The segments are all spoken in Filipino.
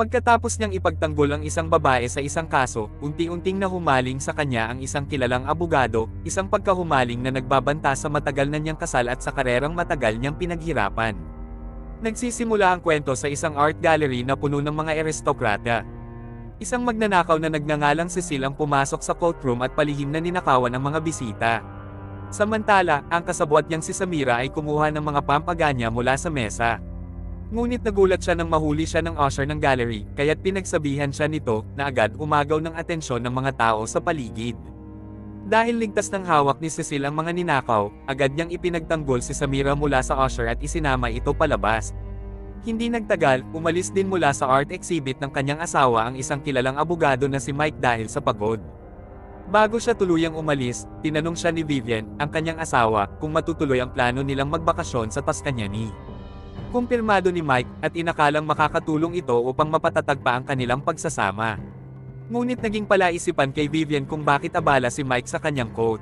Pagkatapos niyang ipagtanggol ang isang babae sa isang kaso, unti-unting nahumaling sa kanya ang isang kilalang abogado, isang pagkahumaling na nagbabanta sa matagal na niyang kasal at sa karerang matagal niyang pinaghirapan. Nagsisimula ang kwento sa isang art gallery na puno ng mga aristokrata. Isang magnanakaw na nagngangalang Cecil ang pumasok sa courtroom at palihim na ninakawan ang mga bisita. Samantala, ang kasabwat niyang si Samira ay kumuha ng mga pampaganya mula sa mesa. Ngunit nagulat siya nang mahuli siya ng usher ng gallery, kaya't pinagsabihan siya nito na agad umagaw ng atensyon ng mga tao sa paligid. Dahil ligtas ng hawak ni Cecil ang mga ninakaw, agad niyang ipinagtanggol si Samira mula sa usher at isinama ito palabas. Hindi nagtagal, umalis din mula sa art exhibit ng kanyang asawa ang isang kilalang abogado na si Mike dahil sa pagod. Bago siya tuluyang umalis, tinanong siya ni Vivian, ang kanyang asawa, kung matutuloy ang plano nilang magbakasyon sa Tuscany. Kumpirmado ni Mike, at inakalang makakatulong ito upang mapatatag pa ang kanilang pagsasama. Ngunit naging palaisipan kay Vivian kung bakit abala si Mike sa kanyang coat.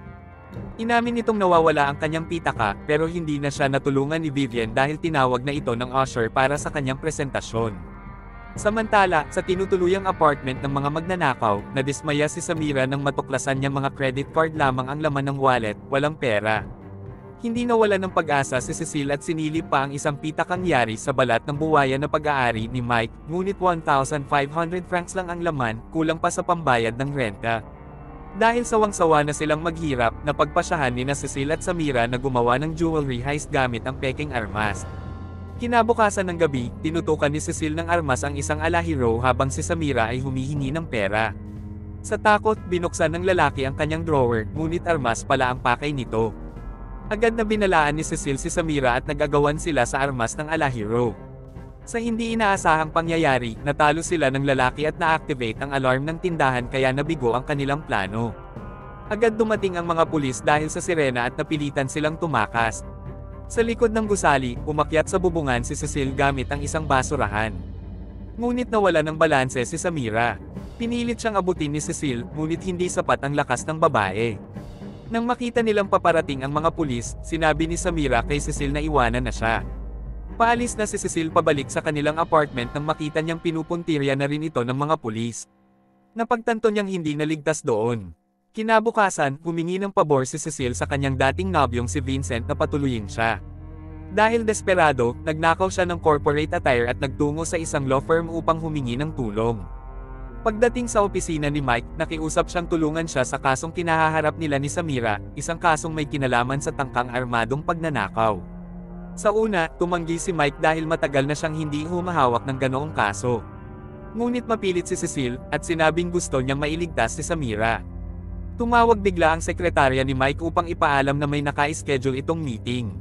Inamin nitong nawawala ang kanyang pitaka, pero hindi na siya natulungan ni Vivian dahil tinawag na ito ng usher para sa kanyang presentasyon. Samantala, sa tinutuluyang apartment ng mga magnanakaw, nadismaya si Samira nang matuklasan niya mga credit card lamang ang laman ng wallet, walang pera. Hindi nawala ng pag-asa si Cecil at sinilip pa ang isang pitakang yari sa balat ng buwaya na pag-aari ni Mike, ngunit 1,500 francs lang ang laman, kulang pa sa pambayad ng renta. Dahil sawang-sawa na silang maghirap, napagpasyahan ni na Cecil at Samira na gumawa ng jewelry heist gamit ang peking armas. Kinabukasan ng gabi, tinutukan ni Cecil ng armas ang isang alahiro habang si Samira ay humihingi ng pera. Sa takot, binuksan ng lalaki ang kanyang drawer, ngunit armas pala ang pakay nito. Agad na binalaan ni Cecil si Samira at nag-agawan sila sa armas ng alahiro. Sa hindi inaasahang pangyayari, natalo sila ng lalaki at na-activate ang alarm ng tindahan kaya nabigo ang kanilang plano. Agad dumating ang mga pulis dahil sa sirena at napilitan silang tumakas. Sa likod ng gusali, umakyat sa bubungan si Cecil gamit ang isang basurahan. Ngunit nawala ng balanse si Samira. Pinilit siyang abutin ni Cecil, ngunit hindi sapat ang lakas ng babae. Nang makita nilang paparating ang mga pulis, sinabi ni Samira kay Cecil na iwanan na siya. Paalis na si Cecil pabalik sa kanilang apartment nang makita niyang pinupuntirya na rin ito ng mga pulis. Napagtanto niyang hindi naligtas doon. Kinabukasan, humingi ng pabor si Cecil sa kanyang dating nobyong si Vincent na patuluyin siya. Dahil desperado, nagnakaw siya ng corporate attire at nagtungo sa isang law firm upang humingi ng tulong. Pagdating sa opisina ni Mike, nakiusap siyang tulungan siya sa kasong kinahaharap nila ni Samira, isang kasong may kinalaman sa tangkang armadong pagnanakaw. Sa una, tumanggi si Mike dahil matagal na siyang hindi humahawak ng ganoong kaso. Ngunit mapilit si Cecil, at sinabing gusto niyang mailigtas si Samira. Tumawag bigla ang sekretarya ni Mike upang ipaalam na may naka-schedule itong meeting.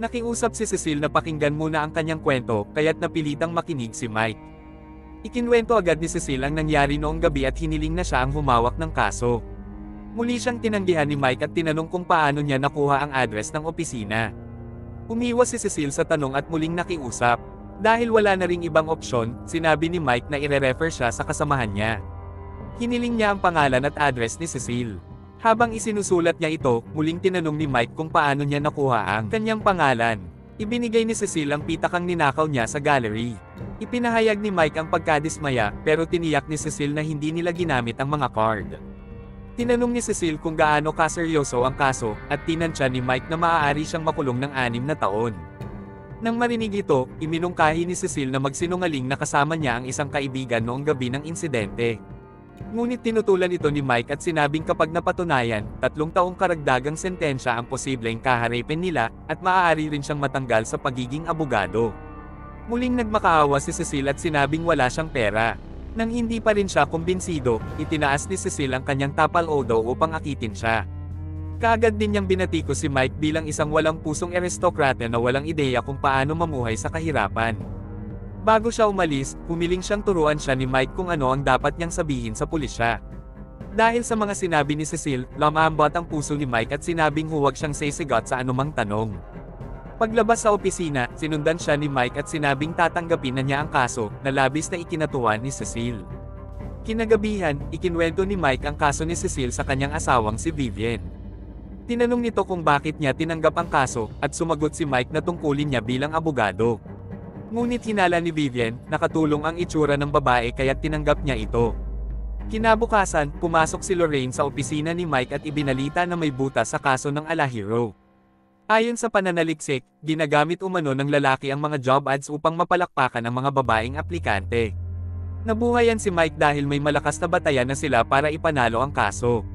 Nakiusap si Cecil na pakinggan muna ang kanyang kwento, kaya't napilitang makinig si Mike. Ikinwento agad ni Cecil ang nangyari noong gabi at hiniling na siya ang humawak ng kaso. Muli siyang tinanggihan ni Mike at tinanong kung paano niya nakuha ang address ng opisina. Umiwas si Cecil sa tanong at muling nakiusap. Dahil wala na ring ibang opsyon, sinabi ni Mike na ire-refer siya sa kasamahan niya. Hiniling niya ang pangalan at address ni Cecil. Habang isinusulat niya ito, muling tinanong ni Mike kung paano niya nakuha ang kanyang pangalan. Ibinigay ni Cecil ang pitakang ninakaw niya sa gallery. Ipinahayag ni Mike ang pagkadismaya, pero tiniyak ni Cecil na hindi nila ginamit ang mga card. Tinanong ni Cecil kung gaano kaseryoso ang kaso, at tinansya ni Mike na maaari siyang makulong ng 6 na taon. Nang marinig ito, iminungkahi ni Cecil na magsinungaling na kasama niya ang isang kaibigan noong gabi ng insidente. Ngunit tinutulan ito ni Mike at sinabing kapag napatunayan, 3 taong karagdagang sentensya ang posibleng kaharapin nila, at maaari rin siyang matanggal sa pagiging abogado. Muling nagmakaawa si Cecil at sinabing wala siyang pera. Nang hindi pa rin siya kumbinsido, itinaas ni Cecil ang kanyang tapal-odo upang akitin siya. Kaagad din niyang binatiko si Mike bilang isang walang pusong aristokrata na walang ideya kung paano mamuhay sa kahirapan. Bago siya umalis, humiling siyang turuan siya ni Mike kung ano ang dapat niyang sabihin sa pulisya. Dahil sa mga sinabi ni Cecil, lumambot ang puso ni Mike at sinabing huwag siyang sisigot sa anumang tanong. Paglabas sa opisina, sinundan siya ni Mike at sinabing tatanggapin na niya ang kaso, na labis na ikinatuwa ni Cecil. Kinagabihan, ikinwento ni Mike ang kaso ni Cecil sa kanyang asawang si Vivian. Tinanong nito kung bakit niya tinanggap ang kaso, at sumagot si Mike na tungkulin niya bilang abogado. Ngunit hinala ni Vivian, nakatulong ang itsura ng babae kaya't tinanggap niya ito. Kinabukasan, pumasok si Lorraine sa opisina ni Mike at ibinalita na may butas sa kaso ng alahero. Ayon sa pananaliksik, ginagamit umano ng lalaki ang mga job ads upang mapalakpakan ang mga babaeng aplikante. Nabuhayan si Mike dahil may malakas na batayan na sila para ipanalo ang kaso.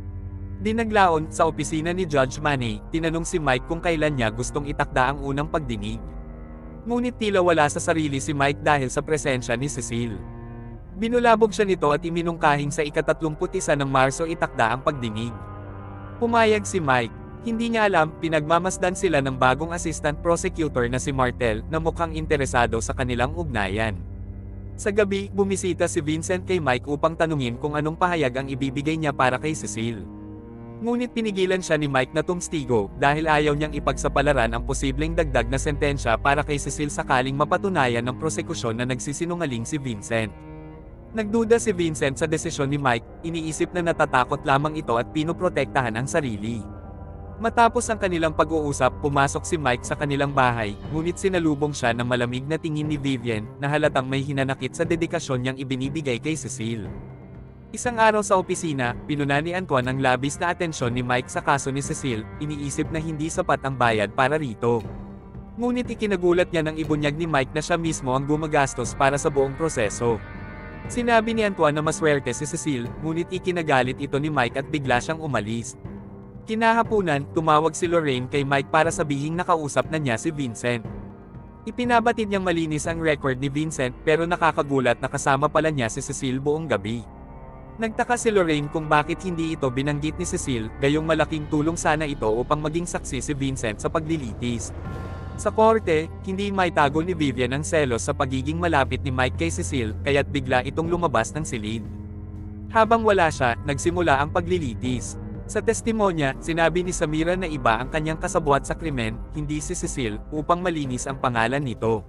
Dinaglaon, sa opisina ni Judge Manny, tinanong si Mike kung kailan niya gustong itakda ang unang pagdinig. Ngunit tila wala sa sarili si Mike dahil sa presensya ni Cecile. Binulabog siya nito at iminungkahing sa ika-31 ng Marso itakda ang pagdinig. Pumayag si Mike. Hindi niya alam, pinagmamasdan sila ng bagong assistant prosecutor na si Martel na mukhang interesado sa kanilang ugnayan. Sa gabi, bumisita si Vincent kay Mike upang tanungin kung anong pahayag ang ibibigay niya para kay Cecile. Ngunit pinigilan siya ni Mike na tumstigo dahil ayaw niyang ipagsapalaran ang posibleng dagdag na sentensya para kay Cecile sakaling mapatunayan ng prosekusyon na nagsisinungaling si Vincent. Nagduda si Vincent sa desisyon ni Mike, iniisip na natatakot lamang ito at pinoprotektahan ang sarili. Matapos ang kanilang pag-uusap, pumasok si Mike sa kanilang bahay, ngunit sinalubong siya ng malamig na tingin ni Vivian na halatang may hinanakit sa dedikasyon niyang ibinibigay kay Cecile. Isang araw sa opisina, pinuna ni Antoine ang labis na atensyon ni Mike sa kaso ni Cecile, iniisip na hindi sapat ang bayad para rito. Ngunit ikinagulat niya nang ibunyag ni Mike na siya mismo ang gumagastos para sa buong proseso. Sinabi ni Antoine na maswerte si Cecile, ngunit ikinagalit ito ni Mike at bigla siyang umalis. Kinahapunan, tumawag si Lorraine kay Mike para sabihing nakausap na niya si Vincent. Ipinabatid niyang malinis ang record ni Vincent pero nakakagulat na kasama pala niya si Cecile buong gabi. Nagtaka si Lorraine kung bakit hindi ito binanggit ni Cecile, gayong malaking tulong sana ito upang maging saksi si Vincent sa paglilitis. Sa korte, hindi maitago ni Vivian ang selos sa pagiging malapit ni Mike kay Cecile, kaya't bigla itong lumabas ng silid. Habang wala siya, nagsimula ang paglilitis. Sa testimonya, sinabi ni Samira na iba ang kanyang kasabwat sa krimen, hindi si Cecile, upang malinis ang pangalan nito.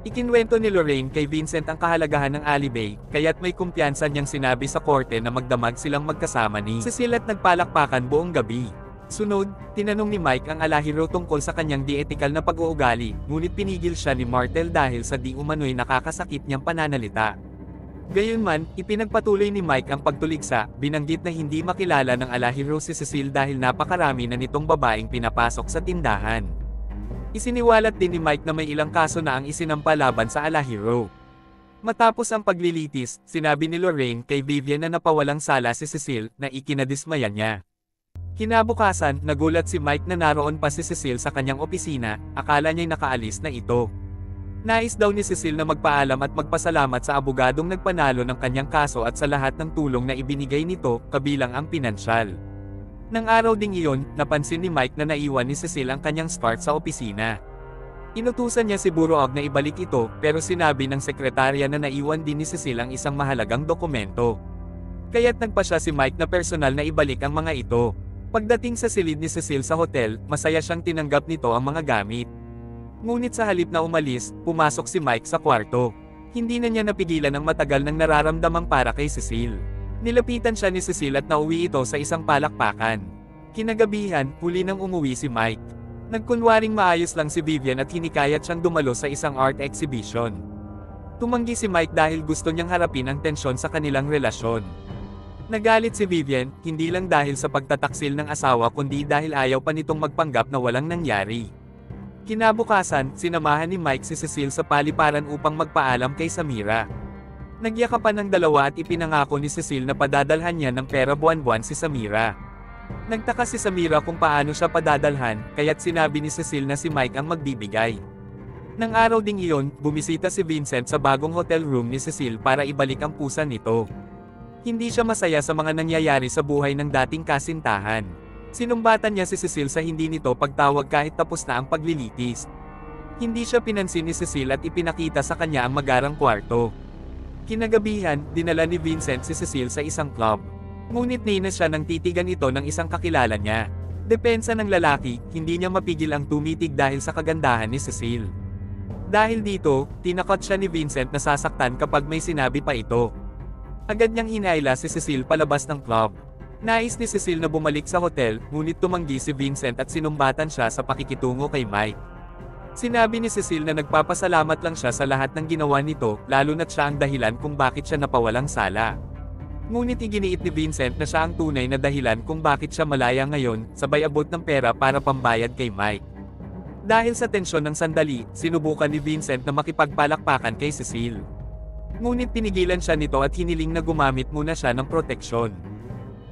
Ikinwento ni Lorraine kay Vincent ang kahalagahan ng alibi, kaya't may kumpiyansa niyang sinabi sa korte na magdamag silang magkasama ni Cecile at nagpalakpakan buong gabi. Sunod, tinanong ni Mike ang alahero tungkol sa kanyang di-etikal na pag-uugali, ngunit pinigil siya ni Martel dahil sa di umano'y nakakasakit niyang pananalita. Gayunman, ipinagpatuloy ni Mike ang pagtuligsa, binanggit na hindi makilala ng alahero si Cecile dahil napakarami na nitong babaeng pinapasok sa tindahan. Isiniwalat din ni Mike na may ilang kaso na ang isinampa laban sa alahero. Matapos ang paglilitis, sinabi ni Lorraine kay Vivian na napawalang sala si Cecile na ikinadismaya niya. Kinabukasan, nagulat si Mike na naroon pa si Cecile sa kanyang opisina, akala niya'y nakaalis na ito. Nais daw ni Cecile na magpaalam at magpasalamat sa abogadong nagpanalo ng kanyang kaso at sa lahat ng tulong na ibinigay nito, kabilang ang pinansyal. Nang araw ding iyon, napansin ni Mike na naiwan ni Cecile ang kanyang scarf sa opisina. Inutusan niya si Buroag na ibalik ito, pero sinabi ng sekretarya na naiwan din ni Cecile ang isang mahalagang dokumento. Kaya't nagpasya si Mike na personal na ibalik ang mga ito. Pagdating sa silid ni Cecile sa hotel, masaya siyang tinanggap nito ang mga gamit. Ngunit sa halip na umalis, pumasok si Mike sa kwarto. Hindi na niya napigilan ang matagal nang nararamdamang para kay Cecile. Nilapitan siya ni Cecile at nauwi ito sa isang palakpakan. Kinagabihan, huli nang umuwi si Mike. Nagkunwaring maayos lang si Vivian at hinikayat siyang dumalo sa isang art exhibition. Tumanggi si Mike dahil gusto niyang harapin ang tensyon sa kanilang relasyon. Nagalit si Vivian, hindi lang dahil sa pagtataksil ng asawa kundi dahil ayaw pa nitong magpanggap na walang nangyari. Kinabukasan, sinamahan ni Mike si Cecile sa paliparan upang magpaalam kay Samira. Nagyakapan ng dalawa at ipinangako ni Cecile na padadalhan niya ng pera buwan-buwan si Samira. Nagtaka si Samira kung paano siya padadalhan, kaya't sinabi ni Cecile na si Mike ang magbibigay. Nang araw ding iyon, bumisita si Vincent sa bagong hotel room ni Cecile para ibalik ang pusa nito. Hindi siya masaya sa mga nangyayari sa buhay ng dating kasintahan. Sinumbatan niya si Cecile sa hindi nito pagtawag kahit tapos na ang paglilitis. Hindi siya pinansin ni Cecile at ipinakita sa kanya ang magarang kwarto. Kinagabihan, dinala ni Vincent si Cecile sa isang club. Ngunit nainis siya nang titigan ito ng isang kakilala niya. Depensa ng lalaki, hindi niya mapigil ang tumitig dahil sa kagandahan ni Cecile. Dahil dito, tinakot siya ni Vincent na sasaktan kapag may sinabi pa ito. Agad niyang hinaila si Cecile palabas ng club. Nais ni Cecile na bumalik sa hotel, ngunit tumanggi si Vincent at sinumbatan siya sa pakikitungo kay Mike. Sinabi ni Cecile na nagpapasalamat lang siya sa lahat ng ginawa nito, lalo na't siya ang dahilan kung bakit siya napawalang sala. Ngunit iginiit ni Vincent na siya ang tunay na dahilan kung bakit siya malaya ngayon, sabay abot ng pera para pambayad kay Mike. Dahil sa tensyon ng sandali, sinubukan ni Vincent na makipagpalakpakan kay Cecile. Ngunit pinigilan siya nito at hiniling na gumamit muna siya ng proteksyon.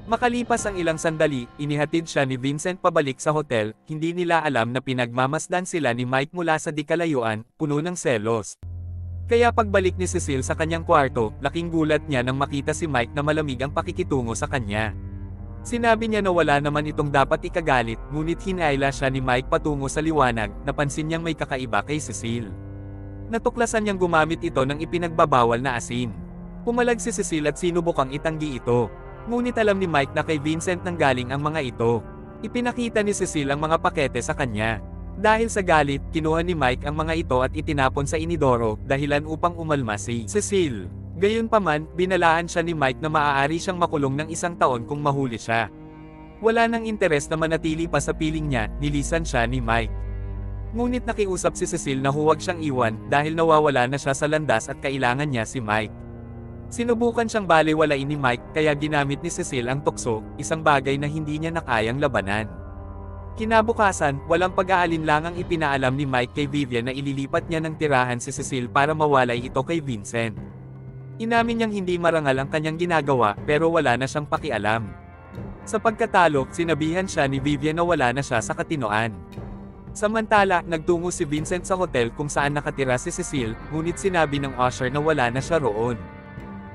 Makalipas ang ilang sandali, inihatid siya ni Vincent pabalik sa hotel, hindi nila alam na pinagmamasdan sila ni Mike mula sa di kalayuan, puno ng selos. Kaya pagbalik ni Cecile sa kanyang kwarto, laking gulat niya nang makita si Mike na malamig ang pakikitungo sa kanya. Sinabi niya na wala naman itong dapat ikagalit, ngunit hinayla siya ni Mike patungo sa liwanag, napansin niyang may kakaiba kay Cecile. Natuklasan niyang gumamit ito ng ipinagbabawal na asin. Pumalag si Cecile at sinubukang itanggi ito. Ngunit alam ni Mike na kay Vincent nanggaling ang mga ito. Ipinakita ni Cecile ang mga pakete sa kanya. Dahil sa galit, kinuha ni Mike ang mga ito at itinapon sa inidoro, dahilan upang umalma si Cecile. Gayunpaman, binalaan siya ni Mike na maaari siyang makulong ng 1 taon kung mahuli siya. Wala nang interes na manatili pa sa piling niya, nilisan siya ni Mike. Ngunit nakiusap si Cecile na huwag siyang iwan dahil nawawala na siya sa landas at kailangan niya si Mike. Sinubukan siyang balewalain ni Mike kaya ginamit ni Cecile ang tukso, isang bagay na hindi niya nakayang labanan. Kinabukasan, walang pag-aalinlangang ipinaalam ni Mike kay Vivian na ililipat niya ng tirahan si Cecile para mawalay ito kay Vincent. Inamin niyang hindi marangal ang kanyang ginagawa pero wala na siyang pakialam. Sa pagkatalo, sinabihan siya ni Vivian na wala na siya sa katinoan. Samantala, nagtungo si Vincent sa hotel kung saan nakatira si Cecile, ngunit sinabi ng usher na wala na siya roon.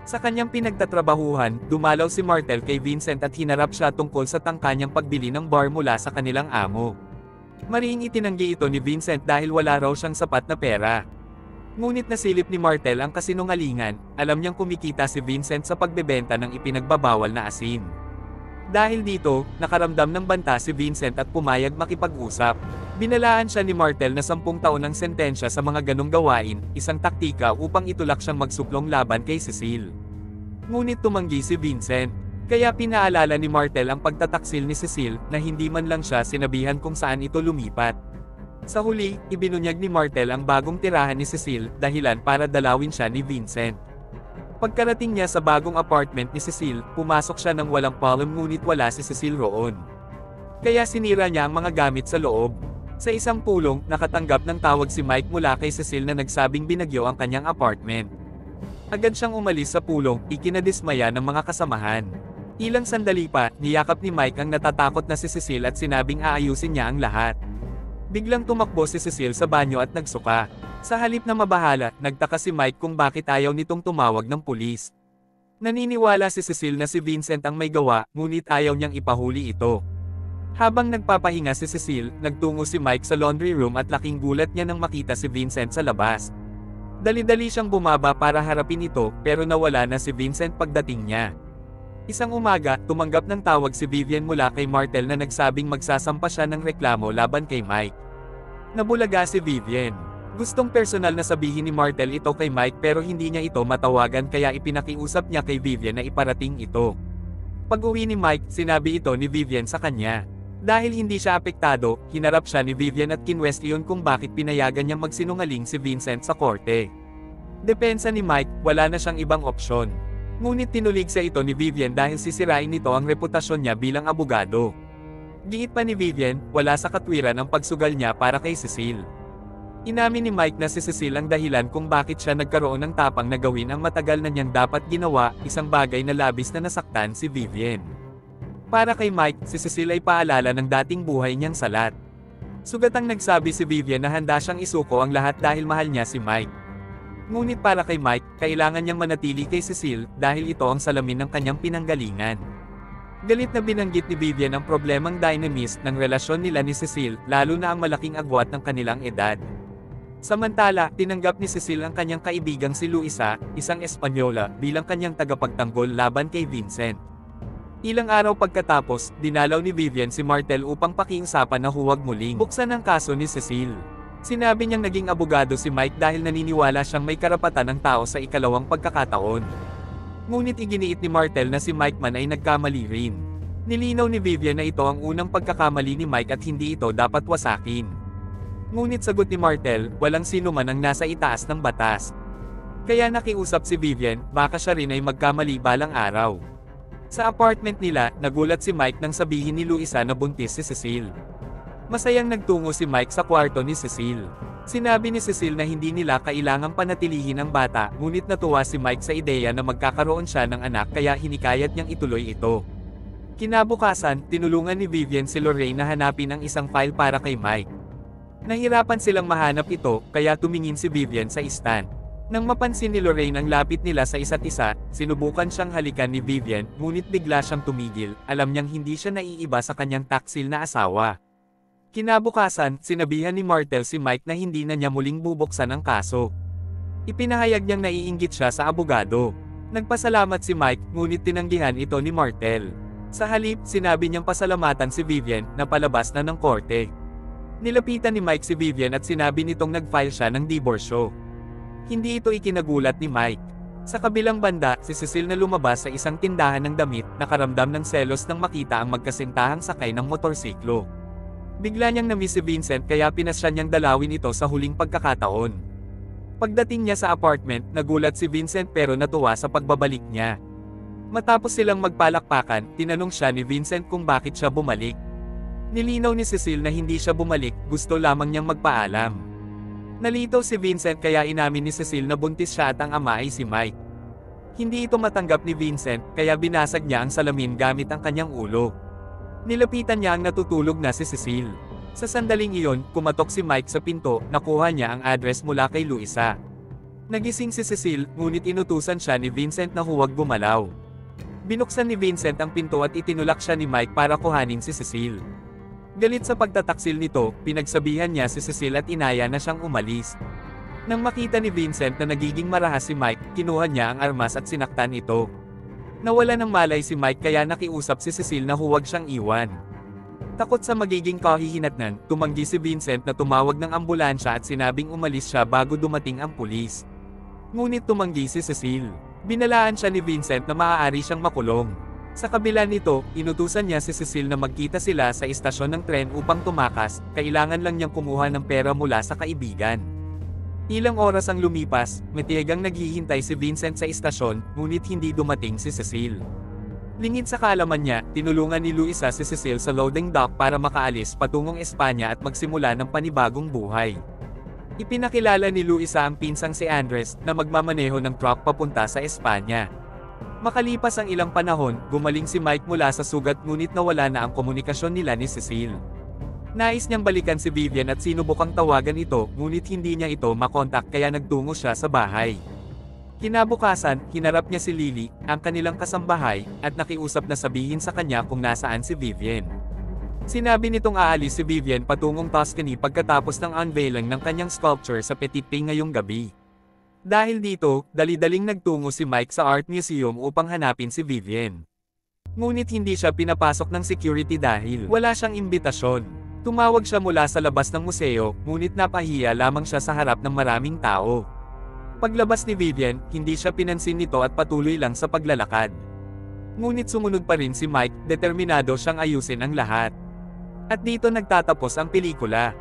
Sa kanyang pinagtatrabahuhan, dumalaw si Martel kay Vincent at hinarap siya tungkol sa tangkanyang pagbili ng bar mula sa kanilang amo. Mariing itinanggi ito ni Vincent dahil wala raw siyang sapat na pera. Ngunit nasilip ni Martel ang kasinungalingan, alam niyang kumikita si Vincent sa pagbebenta ng ipinagbabawal na asin. Dahil dito, nakaramdam ng banta si Vincent at pumayag makipag-usap. Binalaan siya ni Martel na 10 taon ng sentensya sa mga ganong gawain, isang taktika upang itulak siyang magsuplong laban kay Cecile. Ngunit tumanggi si Vincent. Kaya pinaalala ni Martel ang pagtataksil ni Cecile na hindi man lang siya sinabihan kung saan ito lumipat. Sa huli, ibinunyag ni Martel ang bagong tirahan ni Cecile, dahilan para dalawin siya ni Vincent. Pagkarating niya sa bagong apartment ni Cecile, pumasok siya ng walang palom ngunit wala si Cecile roon. Kaya sinira niya ang mga gamit sa loob. Sa isang pulong, nakatanggap ng tawag si Mike mula kay Cecile na nagsabing binagyo ang kanyang apartment. Agad siyang umalis sa pulong, ikinadismaya ng mga kasamahan. Ilang sandali pa, niyakap ni Mike ang natatakot na si Cecile at sinabing aayusin niya ang lahat. Biglang tumakbo si Cecile sa banyo at nagsuka. Sa halip na mabahala, nagtaka si Mike kung bakit ayaw nitong tumawag ng pulis. Naniniwala si Cecile na si Vincent ang may gawa, ngunit ayaw niyang ipahuli ito. Habang nagpapahinga si Cecile, nagtungo si Mike sa laundry room at laking gulat niya nang makita si Vincent sa labas. Dali-dali siyang bumaba para harapin ito, pero nawala na si Vincent pagdating niya. Isang umaga, tumanggap ng tawag si Vivian mula kay Martel na nagsabing magsasampa siya ng reklamo laban kay Mike. Nabulaga si Vivian. Gustong personal na sabihin ni Martel ito kay Mike pero hindi niya ito matawagan kaya ipinakiusap niya kay Vivian na iparating ito. Pag-uwi ni Mike, sinabi ito ni Vivian sa kanya. Dahil hindi siya apektado, hinarap siya ni Vivian at kinwestiyon kung bakit pinayagan niyang magsinungaling si Vincent sa korte. Depensa ni Mike, wala na siyang ibang opsyon. Ngunit tinulig sa ito ni Vivian dahil sisirain nito ang reputasyon niya bilang abogado. Giit pa ni Vivian, wala sa katwiran ang pagsugal niya para kay Cecile. Inamin ni Mike na si Cecile ang dahilan kung bakit siya nagkaroon ng tapang na gawin ang matagal na niyang dapat ginawa, isang bagay na labis na nasaktan si Vivian. Para kay Mike, si Cecile ay paalala ng dating buhay niyang salat. Sugatang nagsabi si Vivian na handa siyang isuko ang lahat dahil mahal niya si Mike. Ngunit para kay Mike, kailangan niyang manatili kay Cecile dahil ito ang salamin ng kanyang pinanggalingan. Galit na binanggit ni Vivian ang problemang dynamism ng relasyon nila ni Cecile, lalo na ang malaking agwat ng kanilang edad. Samantala, tinanggap ni Cecile ang kanyang kaibigang si Luisa, isang Espanyola, bilang kanyang tagapagtanggol laban kay Vincent. Ilang araw pagkatapos, dinalaw ni Vivian si Martel upang pakiusapan na huwag muling buksan ang kaso ni Cecile. Sinabi niyang naging abogado si Mike dahil naniniwala siyang may karapatan ng tao sa ikalawang pagkakataon. Ngunit iginiit ni Martel na si Mike man ay nagkamali rin. Nilinaw ni Vivian na ito ang unang pagkakamali ni Mike at hindi ito dapat wasakin. Ngunit sagot ni Martel, walang sino man ang nasa itaas ng batas. Kaya nakiusap si Vivian, baka siya rin ay magkamali balang araw. Sa apartment nila, nagulat si Mike nang sabihin ni Luisa na buntis si Cecile. Masayang nagtungo si Mike sa kwarto ni Cecile. Sinabi ni Cecile na hindi nila kailangang panatilihin ang bata, ngunit natuwa si Mike sa ideya na magkakaroon siya ng anak kaya hinikayat niyang ituloy ito. Kinabukasan, tinulungan ni Vivian si Lorraine na hanapin ang isang file para kay Mike. Nahirapan silang mahanap ito, kaya tumingin si Vivian sa stand. Nang mapansin ni Lorraine ang lapit nila sa isa't isa, sinubukan siyang halikan ni Vivian, ngunit bigla siyang tumigil, alam niyang hindi siya naiiba sa kanyang taksil na asawa. Kinabukasan, sinabihan ni Martel si Mike na hindi na niya muling bubuksan ang kaso. Ipinahayag niyang naiinggit siya sa abogado. Nagpasalamat si Mike, ngunit tinanggihan ito ni Martel. Sa halip, sinabi niyang pasalamatan si Vivian na palabas na ng korte. Nilapitan ni Mike si Vivian at sinabi nitong nag-file siya ng diborsyo. Hindi ito ikinagulat ni Mike. Sa kabilang banda, si Cecile na lumabas sa isang tindahan ng damit, nakaramdam ng selos nang makita ang magkasintahang sakay ng motorsiklo. Bigla niyang na-miss si Vincent kaya pinasya niyang dalawin ito sa huling pagkakataon. Pagdating niya sa apartment, nagulat si Vincent pero natuwa sa pagbabalik niya. Matapos silang magpalakpakan, tinanong siya ni Vincent kung bakit siya bumalik. Nilinaw ni Cecile na hindi siya bumalik, gusto lamang niyang magpaalam. Nalito si Vincent kaya inamin ni Cecile na buntis siya at ang ama ay si Mike. Hindi ito matanggap ni Vincent, kaya binasag niya ang salamin gamit ang kanyang ulo. Nilapitan niya ang natutulog na si Cecile. Sa sandaling iyon, kumatok si Mike sa pinto, nakuha niya ang address mula kay Luisa. Nagising si Cecile, ngunit inutusan siya ni Vincent na huwag gumalaw. Binuksan ni Vincent ang pinto at itinulak siya ni Mike para kuhanin si Cecile. Galit sa pagtataksil nito, pinagsabihan niya si Cecile at inaya na siyang umalis. Nang makita ni Vincent na nagiging marahas si Mike, kinuha niya ang armas at sinaktan ito. Nawala ng malay si Mike kaya nakiusap si Cecile na huwag siyang iwan. Takot sa magiging kahihinatnan, tumanggi si Vincent na tumawag ng ambulansya at sinabing umalis siya bago dumating ang pulis. Ngunit tumanggi si Cecile. Binalaan siya ni Vincent na maaari siyang makulong. Sa kabila nito, inutusan niya si Cecile na magkita sila sa istasyon ng tren upang tumakas, kailangan lang niyang kumuha ng pera mula sa kaibigan. Ilang oras ang lumipas, matiyagang naghihintay si Vincent sa istasyon, ngunit hindi dumating si Cecile. Lingid sa kaalaman niya, tinulungan ni Luisa si Cecile sa loading dock para makaalis patungong Espanya at magsimula ng panibagong buhay. Ipinakilala ni Luisa ang pinsang si Andres na magmamaneho ng truck papunta sa Espanya. Makalipas ang ilang panahon, gumaling si Mike mula sa sugat ngunit nawala na ang komunikasyon nila ni Cecile. Nais niyang balikan si Vivian at sinubukang tawagan ito, ngunit hindi niya ito makontak kaya nagtungo siya sa bahay. Kinabukasan, hinarap niya si Lily, ang kanilang kasambahay, at nakiusap na sabihin sa kanya kung nasaan si Vivian. Sinabi nitong aalis si Vivian patungong Tuscany pagkatapos ng unveiling ng kanyang sculpture sa Petit Ping ngayong gabi. Dahil dito, dali-daling nagtungo si Mike sa Art Museum upang hanapin si Vivian. Ngunit hindi siya pinapasok ng security dahil wala siyang imbitasyon. Tumawag siya mula sa labas ng museo, ngunit napahiya lamang siya sa harap ng maraming tao. Paglabas ni Vivian, hindi siya pinansin nito at patuloy lang sa paglalakad. Ngunit sumunod pa rin si Mike, determinado siyang ayusin ang lahat. At dito nagtatapos ang pelikula.